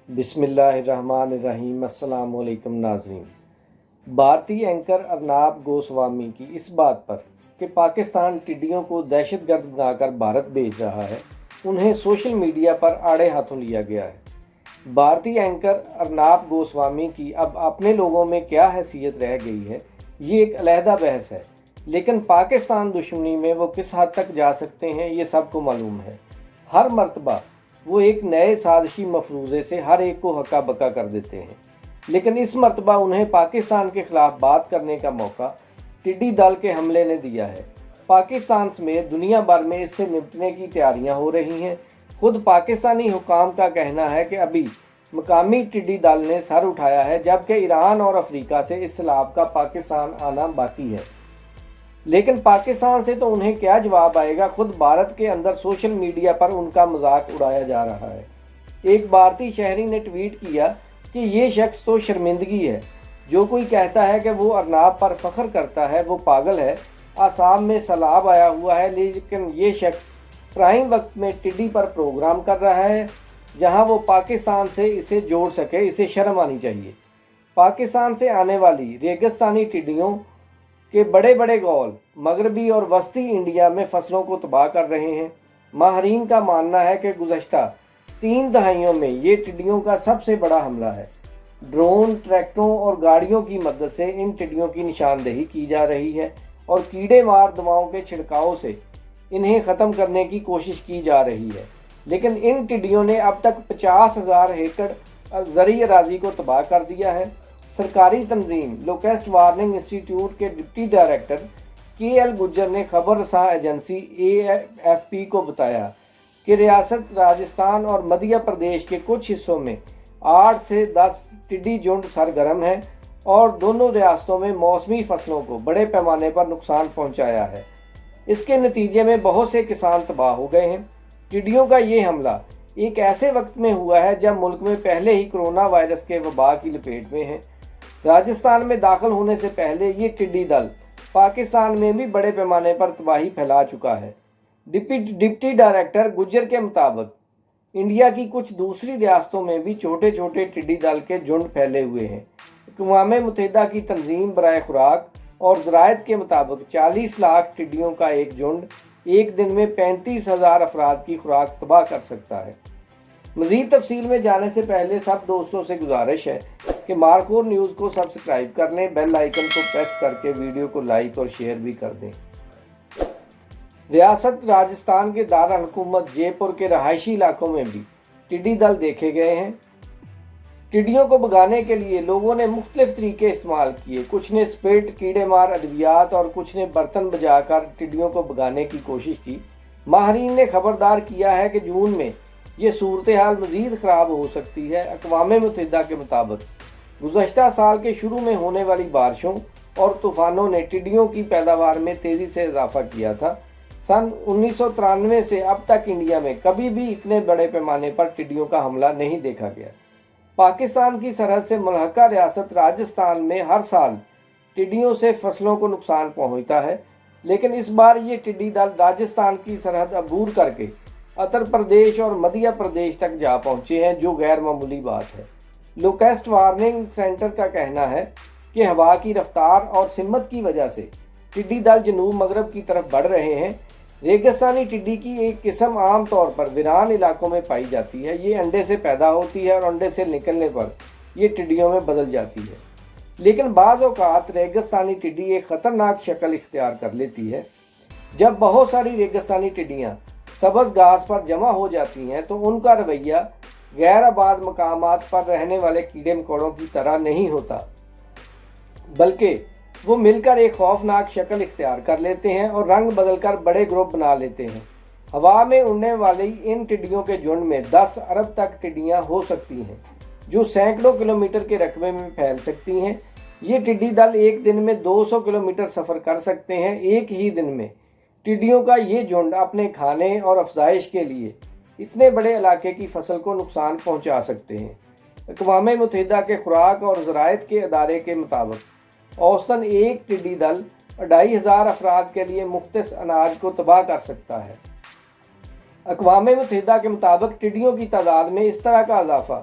بسم اللہ الرحمن الرحیم۔ السلام علیکم ناظرین۔ بھارتی اینکر ارناب گوسوامی کی اس بات پر کہ پاکستان ٹڈیوں کو دہشت گرد بنا کر بھارت بھیج رہا ہے، انہیں سوشل میڈیا پر آڑے ہاتھوں لیا گیا ہے۔ بھارتی اینکر ارناب گوسوامی کی اب اپنے لوگوں میں کیا حیثیت رہ گئی ہے، یہ ایک علیحدہ بحث ہے، لیکن پاکستان دشمنی میں وہ کس حد تک جا سکتے ہیں یہ سب کو معلوم ہے۔ ہر مرتبہ وہ ایک نئے سازشی مفروضے سے ہر ایک کو ہکا بکا کر دیتے ہیں، لیکن اس مرتبہ انہیں پاکستان کے خلاف بات کرنے کا موقع ٹڈی دل کے حملے نے دیا ہے۔ پاکستان سمیت دنیا بھر میں اس سے نمٹنے کی تیاریاں ہو رہی ہیں۔ خود پاکستانی حکام کا کہنا ہے کہ ابھی مقامی ٹڈی دل نے سر اٹھایا ہے، جبکہ ایران اور افریقہ سے اس سیلاب کا پاکستان آنا باقی ہے۔ لیکن پاکستان سے تو انہیں کیا جواب آئے گا، خود بھارت کے اندر سوشل میڈیا پر ان کا مذاق اڑایا جا رہا ہے۔ ایک بھارتی شہری نے ٹویٹ کیا کہ یہ شخص تو شرمندگی ہے، جو کوئی کہتا ہے کہ وہ ارناب پر فخر کرتا ہے وہ پاگل ہے۔ آسام میں سیلاب آیا ہوا ہے، لیکن یہ شخص پرائم وقت میں ٹڈی پر پروگرام کر رہا ہے جہاں وہ پاکستان سے اسے جوڑ سکے۔ اسے شرم آنی چاہیے۔ پاکستان سے آنے والی ریگستانی ٹڈیوں کہ بڑے بڑے گول مغربی اور وسطی انڈیا میں فصلوں کو تباہ کر رہے ہیں۔ ماہرین کا ماننا ہے کہ گزشتہ 3 دہائیوں میں یہ ٹڈیوں کا سب سے بڑا حملہ ہے۔ ڈرون، ٹریکٹروں اور گاڑیوں کی مدد سے ان ٹڈیوں کی نشاندہی کی جا رہی ہے اور کیڑے مار دواؤں کے چھڑکاؤ سے انہیں ختم کرنے کی کوشش کی جا رہی ہے، لیکن ان ٹڈیوں نے اب تک 50,000 ایکڑ زرعی اراضی کو تباہ کر دیا ہے۔ سرکاری تنظیم لوکسٹ وارننگ انسٹی ٹیوٹ کے ڈپٹی ڈائریکٹر کے ایل گجر نے خبر رساں ایجنسی AFP کو بتایا کہ ریاست راجستھان اور مدھیہ پردیش کے کچھ حصوں میں 8 سے 10 ٹڈی جھنڈ سرگرم ہیں اور دونوں ریاستوں میں موسمی فصلوں کو بڑے پیمانے پر نقصان پہنچایا ہے۔ اس کے نتیجے میں بہت سے کسان تباہ ہو گئے ہیں۔ ٹڈیوں کا یہ حملہ ایک ایسے وقت میں ہوا ہے جب ملک میں پہلے ہی کرونا وائرس کے وبا کی لپیٹ میں ہیں۔ راجستھان میں داخل ہونے سے پہلے یہ ٹڈی دل پاکستان میں بھی بڑے پیمانے پر تباہی پھیلا چکا ہے۔ ڈپٹی ڈائریکٹر گجر کے مطابق انڈیا کی کچھ دوسری ریاستوں میں بھی چھوٹے چھوٹے ٹڈی دل کے جھنڈ پھیلے ہوئے ہیں۔ اقوام متحدہ کی تنظیم برائے خوراک اور زراعت کے مطابق 40 لاکھ ٹڈیوں کا ایک جھنڈ ایک دن میں 35,000 افراد کی خوراک تباہ کر سکتا ہے۔ مزید تفصیل میں جانے سے پہلے سب دوستوں سے گزارش ہے کہ مارکور نیوز کو سبسکرائب کر لیں، بیل آئیکن کو پریس کر کے ویڈیو کو لائک اور شیئر بھی کر دیں۔ ریاست راجستھان کے دارالحکومت جے پور کے رہائشی علاقوں میں بھی ٹڈی دل دیکھے گئے ہیں۔ ٹڈیوں کو بھگانے کے لیے لوگوں نے مختلف طریقے استعمال کیے۔ کچھ نے اسپرٹ، کیڑے مار ادویات اور کچھ نے برتن بجا کر ٹڈیوں کو بھگانے کی کوشش کی۔ ماہرین نے خبردار کیا ہے کہ جون میں یہ صورتحال مزید خراب ہو سکتی ہے۔ اقوام متحدہ کے مطابق گزشتہ سال کے شروع میں ہونے والی بارشوں اور طوفانوں نے ٹڈیوں کی پیداوار میں تیزی سے اضافہ کیا تھا۔ سن 1993 سے اب تک انڈیا میں کبھی بھی اتنے بڑے پیمانے پر ٹڈیوں کا حملہ نہیں دیکھا گیا۔ پاکستان کی سرحد سے ملحقہ ریاست راجستھان میں ہر سال ٹڈیوں سے فصلوں کو نقصان پہنچتا ہے، لیکن اس بار یہ ٹڈی دل راجستھان کی سرحد عبور کر کے اتر پردیش اور مدھیہ پردیش تک جا پہنچے ہیں، جو غیر معمولی بات ہے۔ لوکسٹ وارننگ سینٹر کا کہنا ہے کہ ہوا کی رفتار اور سمت کی وجہ سے ٹڈی دل جنوب مغرب کی طرف بڑھ رہے ہیں۔ ریگستانی ٹڈی کی ایک قسم عام طور پر ویران علاقوں میں پائی جاتی ہے۔ یہ انڈے سے پیدا ہوتی ہے اور انڈے سے نکلنے پر یہ ٹڈیوں میں بدل جاتی ہے، لیکن بعض اوقات ریگستانی ٹڈی ایک خطرناک شکل اختیار کر لیتی ہے۔ جب بہت ساری ریگستانی ٹڈیاں سبز گھاس پر جمع ہو جاتی ہیں تو ان کا رویہ غیر آباد مقامات پر رہنے والے کیڑے مکوڑوں کی طرح نہیں ہوتا، بلکہ وہ مل کر ایک خوفناک شکل اختیار کر لیتے ہیں اور رنگ بدل کر بڑے گروپ بنا لیتے ہیں۔ ہوا میں اڑنے والی ان ٹڈیوں کے جھنڈ میں 10 ارب تک ٹڈیاں ہو سکتی ہیں، جو سینکڑوں کلومیٹر کے رقبے میں پھیل سکتی ہیں۔ یہ ٹڈی دل ایک دن میں 200 کلومیٹر سفر کر سکتے ہیں۔ ایک ہی دن میں ٹڈیوں کا یہ جھنڈ اپنے کھانے اور افزائش کے لیے اتنے بڑے علاقے کی فصل کو نقصان پہنچا سکتے ہیں۔ اقوام متحدہ کے خوراک اور زراعت کے ادارے کے مطابق اوسطاً ایک ٹڈی دل 2500 افراد کے لیے مختص اناج کو تباہ کر سکتا ہے۔ اقوام متحدہ کے مطابق ٹڈیوں کی تعداد میں اس طرح کا اضافہ